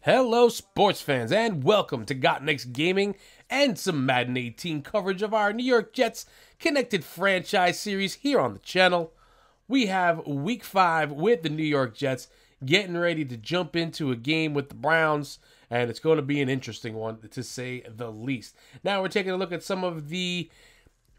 Hello, sports fans, and welcome to Got Next Gaming and some Madden 18 coverage of our New York Jets Connected Franchise Series here on the channel. We have Week 5 with the New York Jets getting ready to jump into a game with the Browns, and it's going to be an interesting one, to say the least. Now we're taking a look at some of the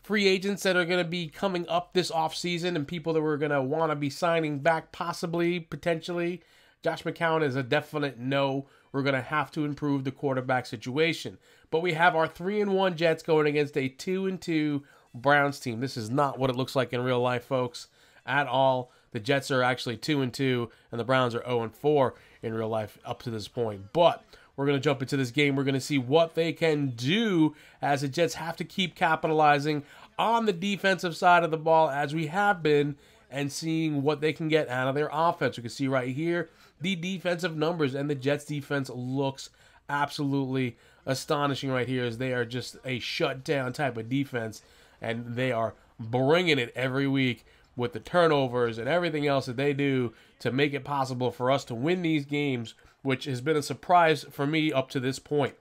free agents that are going to be coming up this offseason and people that we're going to want to be signing back, possibly, potentially. Josh McCown is a definite no. We're going to have to improve the quarterback situation. But we have our 3-1 Jets going against a 2-2 Browns team. This is not what it looks like in real life, folks, at all. The Jets are actually 2-2, and the Browns are 0-4 in real life up to this point. But we're going to jump into this game. We're going to see what they can do, as the Jets have to keep capitalizing on the defensive side of the ball, as we have been, and seeing what they can get out of their offense. You can see right here the defensive numbers, and the Jets defense looks absolutely astonishing right here, as they are just a shutdown type of defense, and they are bringing it every week with the turnovers and everything else that they do to make it possible for us to win these games, which has been a surprise for me up to this point.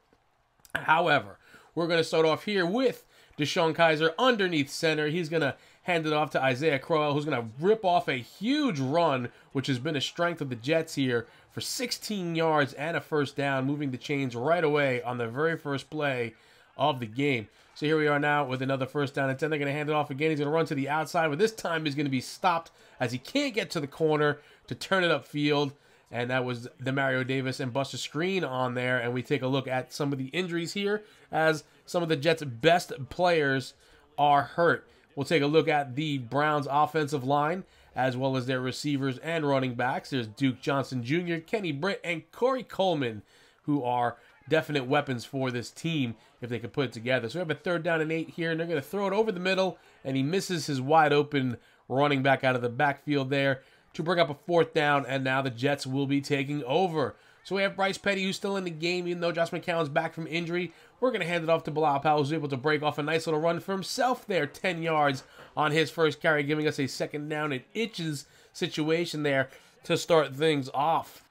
However, we're going to start off here with DeShone Kizer underneath center. He's going to hand it off to Isaiah Crowell, who's going to rip off a huge run, which has been a strength of the Jets here, for 16 yards and a first down, moving the chains right away on the very first play of the game. So here we are now with another first down and 10. They're going to hand it off again. He's going to run to the outside, but this time he's going to be stopped as he can't get to the corner to turn it upfield. And that was Demario Davis and Buster Screen on there. And we take a look at some of the injuries here, as some of the Jets' best players are hurt. We'll take a look at the Browns' offensive line, as well as their receivers and running backs. There's Duke Johnson Jr., Kenny Britt, and Corey Coleman, who are definite weapons for this team if they can put it together. So we have a 3rd down and 8 here, and they're going to throw it over the middle, and he misses his wide open running back out of the backfield there to bring up a 4th down, and now the Jets will be taking over. So we have Bryce Petty, who's still in the game, even though Josh McCown's back from injury. We're going to hand it off to Bilal Powell, who's able to break off a nice little run for himself there, 10 yards on his first carry, giving us a 2nd down and inches situation there to start things off.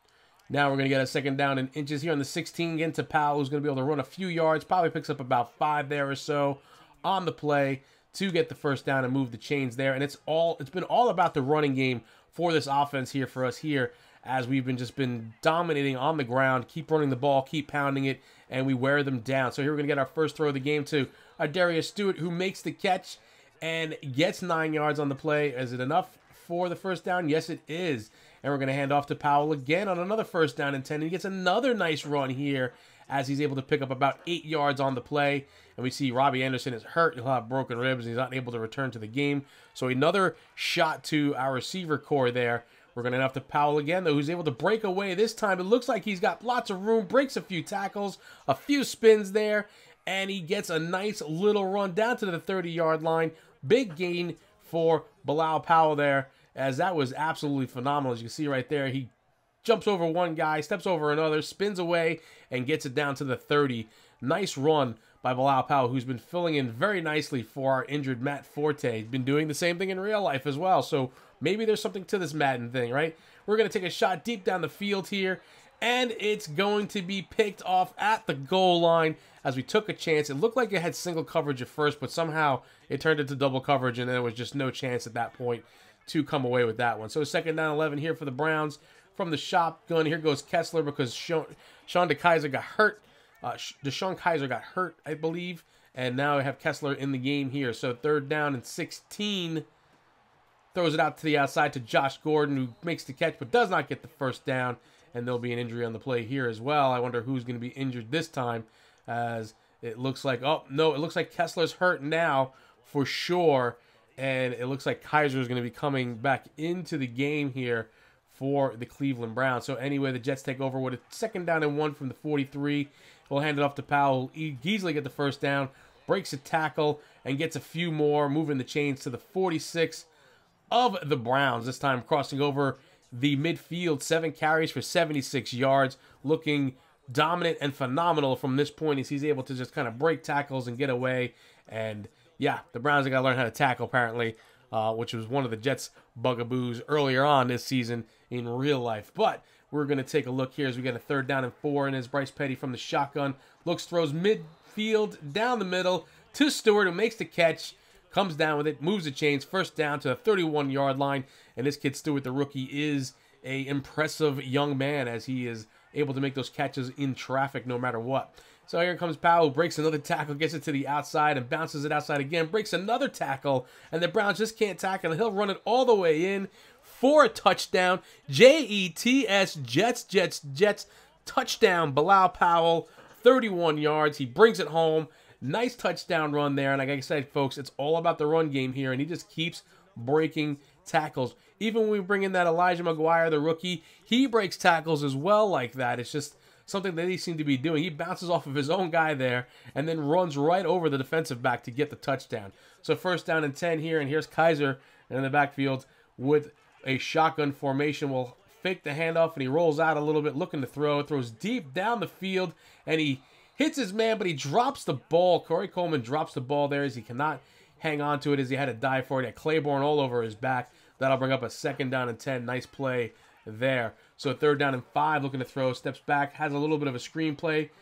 Now we're going to get a 2nd down and inches here on the 16, again to Powell, who's going to be able to run a few yards, probably picks up about 5 there or so on the play to get the first down and move the chains there. And it's been all about the running game for this offense here for us here, as we've been dominating on the ground, keep running the ball, keep pounding it, and we wear them down. So here we're going to get our first throw of the game to Darius Stewart, who makes the catch and gets 9 yards on the play. Is it enough for the first down? Yes, it is. And we're going to hand off to Powell again on another 1st down and 10. And he gets another nice run here, as he's able to pick up about 8 yards on the play. And we see Robbie Anderson is hurt. He'll have broken ribs, and he's not able to return to the game. So another shot to our receiver core there. We're going to have to Powell again, though, who's able to break away this time. It looks like he's got lots of room, breaks a few tackles, a few spins there, and he gets a nice little run down to the 30-yard line. Big gain for Bilal Powell there, as that was absolutely phenomenal. As you can see right there, he jumps over one guy, steps over another, spins away, and gets it down to the 30. Nice run by Bilal Powell, who's been filling in very nicely for our injured Matt Forte. He's been doing the same thing in real life as well, so maybe there's something to this Madden thing, right? We're going to take a shot deep down the field here, and it's going to be picked off at the goal line as we took a chance. It looked like it had single coverage at first, but somehow it turned into double coverage, and there was just no chance at that point to come away with that one. So 2nd down 11 here for the Browns. From the shotgun, here goes Kessler, because Sean DeKaiser got hurt. DeShone Kizer got hurt, I believe, and now I have Kessler in the game here. So 3rd down and 16, throws it out to the outside to Josh Gordon, who makes the catch but does not get the first down, and there'll be an injury on the play here as well. I wonder who's going to be injured this time, as it looks like, oh, no, it looks like Kessler's hurt now for sure, and it looks like Kizer is going to be coming back into the game here for the Cleveland Browns. So anyway, the Jets take over with a 2nd down and 1 from the 43. We'll hand it off to Powell. He'll easily get the first down, breaks a tackle, and gets a few more, moving the chains to the 46 of the Browns. This time crossing over the midfield, 7 carries for 76 yards, looking dominant and phenomenal from this point, as he's able to just kind of break tackles and get away. And yeah, the Browns have got to learn how to tackle, apparently, which was one of the Jets' bugaboos earlier on this season in real life. But we're going to take a look here as we get a 3rd down and 4. And as Bryce Petty from the shotgun looks, throws midfield down the middle to Stewart, who makes the catch, comes down with it, moves the chains, 1st down to the 31-yard line. And this kid Stewart, the rookie, is a impressive young man as he is able to make those catches in traffic no matter what. So here comes Powell, who breaks another tackle, gets it to the outside and bounces it outside again, breaks another tackle, and the Browns just can't tackle. He'll run it all the way in for a touchdown. Jets, Jets, touchdown. Bilal Powell, 31 yards. He brings it home. Nice touchdown run there. And like I said, folks, it's all about the run game here, and he just keeps breaking tackles. Even when we bring in that Elijah McGuire, the rookie, he breaks tackles as well like that. It's just something that he seemed to be doing. He bounces off of his own guy there and then runs right over the defensive back to get the touchdown. So 1st down and 10 here, and here's Kaiser in the backfield with a shotgun formation. Will fake the handoff, and he rolls out a little bit looking to throw. Throws deep down the field, and he hits his man, but he drops the ball. Corey Coleman drops the ball there as he cannot hang on to it as he had to dive for it. He had Claiborne all over his back. That'll bring up a 2nd down and 10. Nice play there. So 3rd down and 5, looking to throw, steps back, has a little bit of a screen play.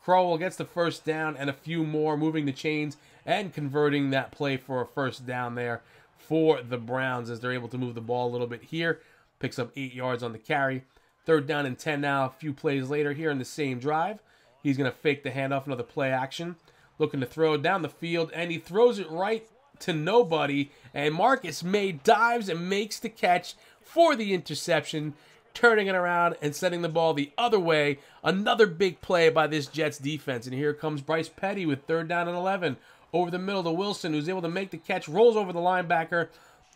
Crowell gets the 1st down and a few more, moving the chains and converting that play for a 1st down there for the Browns as they're able to move the ball a little bit here. Picks up 8 yards on the carry. 3rd down and 10 now, a few plays later here in the same drive. He's going to fake the handoff, another play action. Looking to throw down the field, and he throws it right to nobody. And Marcus May dives and makes the catch for the interception, turning it around and sending the ball the other way. Another big play by this Jets defense. And here comes Bryce Petty with 3rd down and 11. Over the middle to Wilson, who's able to make the catch, rolls over the linebacker.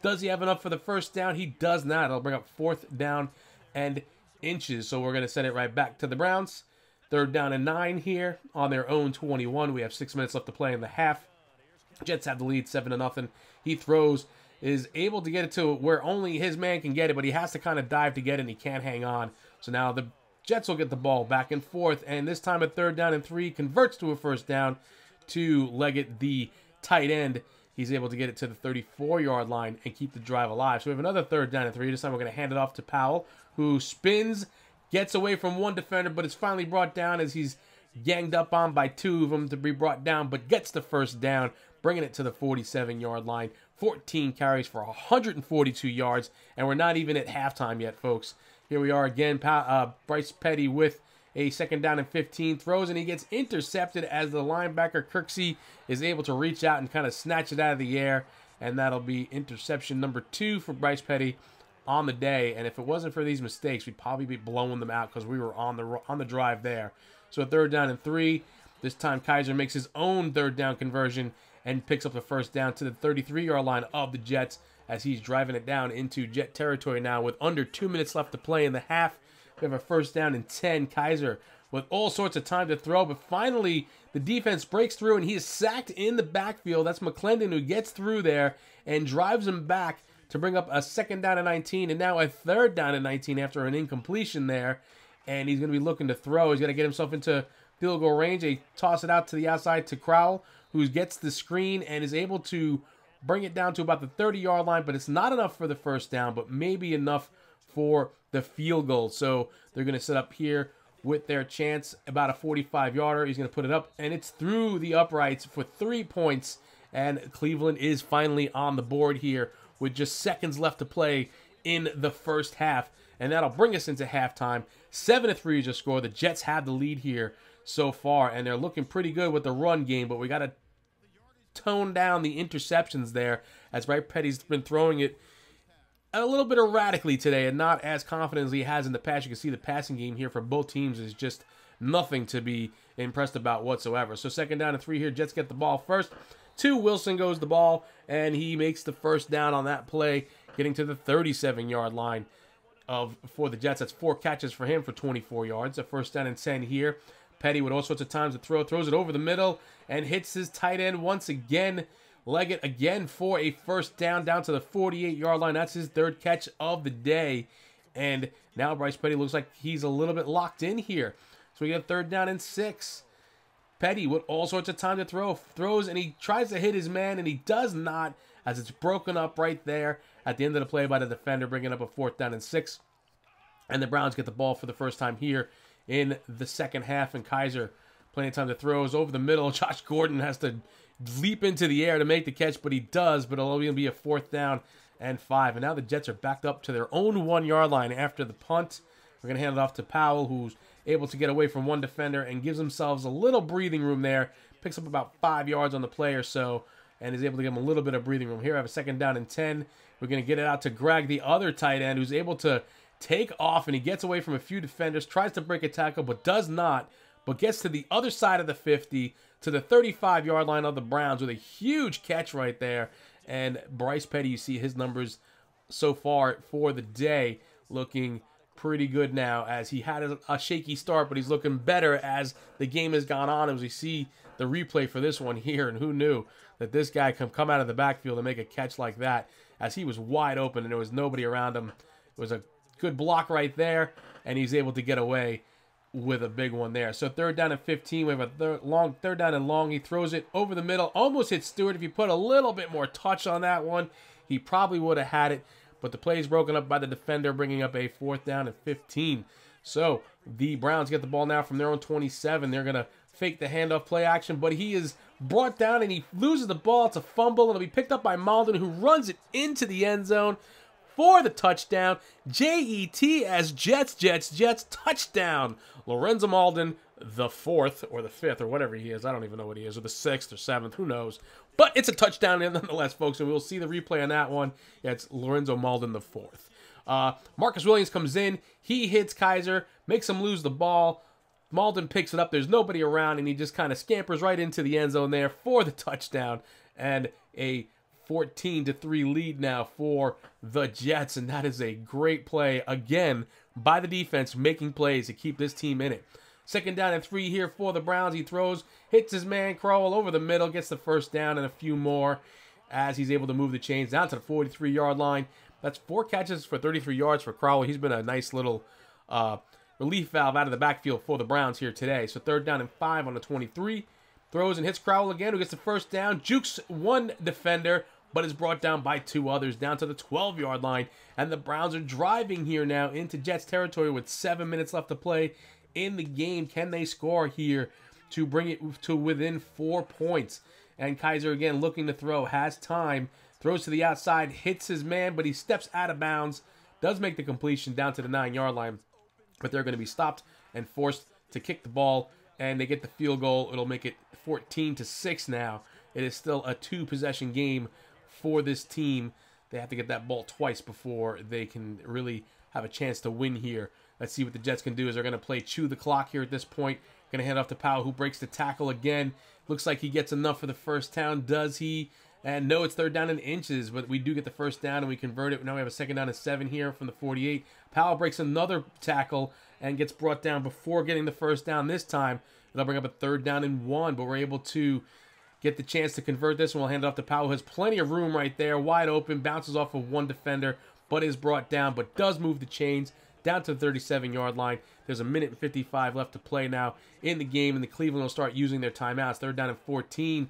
Does he have enough for the 1st down? He does not. It'll bring up 4th down and inches. So we're going to send it right back to the Browns. 3rd down and 9 here on their own 21. We have 6 minutes left to play in the half. Jets have the lead 7-0. He throws, is able to get it to where only his man can get it, but he has to kind of dive to get it, and he can't hang on. So now the Jets will get the ball back and forth, and this time at 3rd down and 3, converts to a 1st down to Leggett, the tight end. He's able to get it to the 34-yard line and keep the drive alive. So we have another 3rd down and 3. This time we're going to hand it off to Powell, who spins, gets away from one defender, but is finally brought down as he's ganged up on by 2 of them to be brought down, but gets the 1st down, bringing it to the 47-yard line. 14 carries for 142 yards, and we're not even at halftime yet, folks. Here we are again, Bryce Petty with a 2nd down and 15, throws, and he gets intercepted as the linebacker Kirksey is able to reach out and kind of snatch it out of the air, and that'll be interception number 2 for Bryce Petty on the day. And if it wasn't for these mistakes, we'd probably be blowing them out because we were on the drive there. So 3rd down and 3. This time Kaiser makes his own 3rd down conversion and picks up the 1st down to the 33-yard line of the Jets as he's driving it down into Jet territory now with under 2 minutes left to play in the half. We have a 1st down and 10. Kaiser with all sorts of time to throw, but finally the defense breaks through and he is sacked in the backfield. That's McClendon who gets through there and drives him back to bring up a 2nd down and 19 and now a 3rd down and 19 after an incompletion there. And he's going to be looking to throw. He's going to get himself into field goal range. They toss it out to the outside to Crowell, who gets the screen and is able to bring it down to about the 30-yard line, but it's not enough for the 1st down, but maybe enough for the field goal. So they're going to set up here with their chance, about a 45-yarder. He's going to put it up, and it's through the uprights for 3 points, and Cleveland is finally on the board here with just seconds left to play in the 1st half, and that'll bring us into halftime. 7-3 is your score. The Jets have the lead here so far, and they're looking pretty good with the run game, but we got to tone down the interceptions there as Bryce Petty's been throwing it a little bit erratically today and not as confident as he has in the past. You can see the passing game here for both teams is just nothing to be impressed about whatsoever. So 2nd down and 3 here. Jets get the ball first. To Wilson goes the ball, and he makes the 1st down on that play, getting to the 37-yard line for the Jets. That's 4 catches for him for 24 yards. A 1st down and 10 here. Petty with all sorts of times to throw, throws it over the middle and hits his tight end once again. Leggett again for a 1st down to the 48-yard line. That's his 3rd catch of the day. And now Bryce Petty looks like he's a little bit locked in here. So we get 3rd down and 6. Petty with all sorts of time to throw. Throws and he tries to hit his man and he does not, as it's broken up right there at the end of the play by the defender, bringing up a 4th down and 6. And the Browns get the ball for the first time here in the second half. And Kaiser, plenty of time to throw, is over the middle. Josh Gordon has to leap into the air to make the catch, but he does. But it'll only be a 4th down and 5. And now the Jets are backed up to their own 1-yard line after the punt. We're going to hand it off to Powell, who's able to get away from one defender and gives themselves a little breathing room there. Picks up about 5 yards on the play or so and is able to give them a little bit of breathing room. Here I have a 2nd down and 10. We're going to get it out to Greg, the other tight end, who's able to take off, and he gets away from a few defenders, tries to break a tackle, but does not, but gets to the other side of the 50, to the 35-yard line of the Browns with a huge catch right there. And Bryce Petty, you see his numbers so far for the day looking pretty good now, as he had a shaky start, but he's looking better as the game has gone on, as we see the replay for this one here. And who knew that this guy can come out of the backfield and make a catch like that, as he was wide open and there was nobody around him. It was a good block right there, and he's able to get away with a big one there. So 3rd down and 15. We have a 3rd down and long. He throws it over the middle, almost hits Stewart. If you put a little bit more touch on that one, he probably would have had it. But the play is broken up by the defender, bringing up a 4th down and 15. So the Browns get the ball now from their own 27. They're going to fake the handoff play action, but he is brought down and he loses the ball. It's a fumble. It'll be picked up by Malden, who runs it into the end zone for the touchdown. Jets, Jets, touchdown. Lorenzo Malden, the 4th or the 5th or whatever he is. I don't even know what he is, or the 6th or 7th. Who knows? But it's a touchdown nonetheless, folks, and we'll see the replay on that one. Yeah, it's Lorenzo Malden, the 4th. Marcus Williams comes in. He hits Kaiser, makes him lose the ball. Malden picks it up. There's nobody around, and he just kind of scampers right into the end zone there for the touchdown. And a 14-3 lead now for the Jets, and that is a great play, again, by the defense, making plays to keep this team in it. 2nd down and 3 here for the Browns. He throws, hits his man Crowell over the middle, gets the 1st down and a few more as he's able to move the chains down to the 43-yard line. That's 4 catches for 33 yards for Crowell. He's been a nice little relief valve out of the backfield for the Browns here today. So 3rd down and 5 on the 23. Throws and hits Crowell again, who gets the 1st down. Jukes one defender, but is brought down by 2 others down to the 12-yard line. And the Browns are driving here now into Jets territory with 7 minutes left to play in the game. Can they score here to bring it to within 4 points? And Kaiser again looking to throw, has time, throws to the outside, hits his man, but he steps out of bounds, does make the completion down to the 9-yard line, but they're going to be stopped and forced to kick the ball, and they get the field goal. It'll make it 14-6 now. It is still a 2-possession game for this team. They have to get that ball twice before they can really have a chance to win here. Let's see what the Jets can do, as they're going to play chew the clock here at this point. Going to hand off to Powell, who breaks the tackle again. Looks like he gets enough for the 1st down. Does he? And no, it's 3rd down in inches, but we do get the 1st down and we convert it. Now we have a 2nd down and 7 here from the 48. Powell breaks another tackle and gets brought down before getting the 1st down this time. It'll bring up a 3rd down and 1, but we're able to get the chance to convert this, and we'll hand it off to Powell, who has plenty of room right there, wide open, bounces off of one defender, but is brought down, but does move the chains down to the 37-yard line. There's a minute and 55 left to play now in the game, and the Cleveland will start using their timeouts. 3rd down and 14,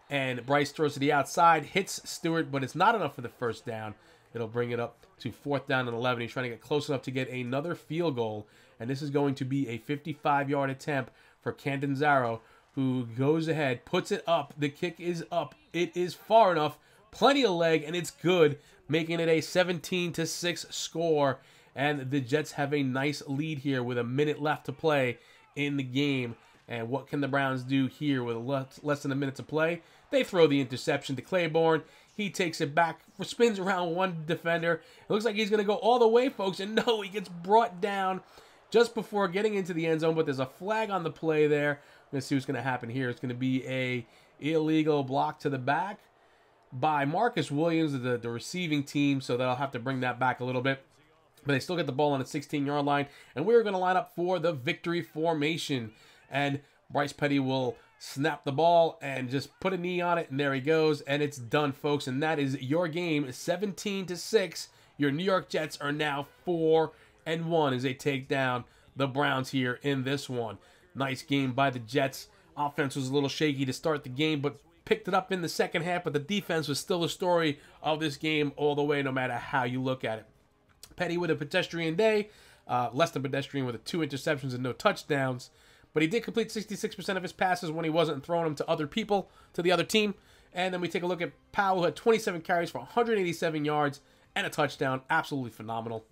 and Bryce throws to the outside, hits Stewart, but it's not enough for the 1st down. It'll bring it up to 4th down and 11. He's trying to get close enough to get another field goal, and this is going to be a 55-yard attempt for Catanzaro, who goes ahead, puts it up. The kick is up. It is far enough, plenty of leg, and it's good, making it a 17-6 score. And the Jets have a nice lead here with a minute left to play in the game. And what can the Browns do here with less than a minute to play? They throw the interception to Claiborne. He takes it back, spins around one defender. It looks like he's going to go all the way, folks. And no, he gets brought down just before getting into the end zone. But there's a flag on the play there. Let's see what's going to happen here. It's going to be a illegal block to the back by Marcus Williams, the receiving team. So they'll have to bring that back a little bit. But they still get the ball on the 16-yard line. And we're going to line up for the victory formation. And Bryce Petty will snap the ball and just put a knee on it. And there he goes. And it's done, folks. And that is your game, 17-6. Your New York Jets are now 4-1 as they take down the Browns here in this one. Nice game by the Jets. Offense was a little shaky to start the game, but picked it up in the second half. But the defense was still the story of this game all the way, no matter how you look at it. Petty with a pedestrian day. less than pedestrian with 2 interceptions and no touchdowns. But he did complete 66% of his passes when he wasn't throwing them to other people, to the other team. And then we take a look at Powell, who had 27 carries for 187 yards and a touchdown. Absolutely phenomenal.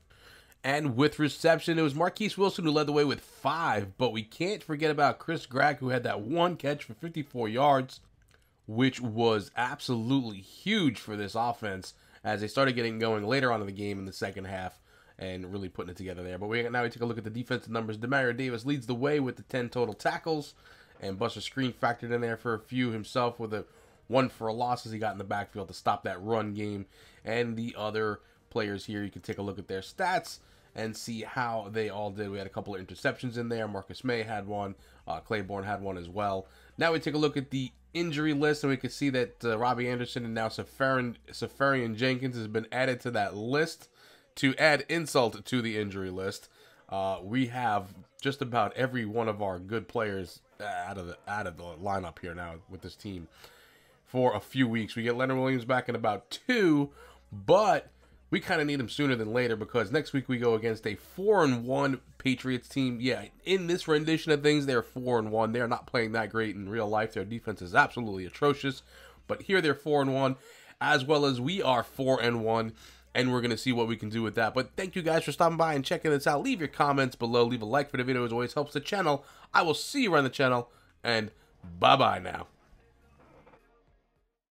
And with reception, it was Marquise Wilson who led the way with 5. But we can't forget about Chris Gregg, who had that 1 catch for 54 yards, which was absolutely huge for this offense as they started getting going later on in the game in the second half and really putting it together there. But now we take a look at the defensive numbers. Demario Davis leads the way with the 10 total tackles, and Buster Screen factored in there for a few himself with a 1 for a loss as he got in the backfield to stop that run game. And the other players here, you can take a look at their stats and see how they all did. We had a couple of interceptions in there. Marcus May had one. Claiborne had one as well. Now we take a look at the injury list, and we can see that Robbie Anderson and now Safarian Jenkins has been added to that list to add insult to the injury list. We have just about every one of our good players out of the lineup here now with this team for a few weeks. We get Leonard Williams back in about 2, but we kind of need him sooner than later because next week we go against a 4-1 Patriots team. Yeah, in this rendition of things, they're 4-1. They're not playing that great in real life. Their defense is absolutely atrocious. But here they're 4-1, as well as we are 4-1, and we're going to see what we can do with that. But thank you guys for stopping by and checking this out. Leave your comments below. Leave a like for the video. It always helps the channel. I will see you around the channel, and bye-bye now.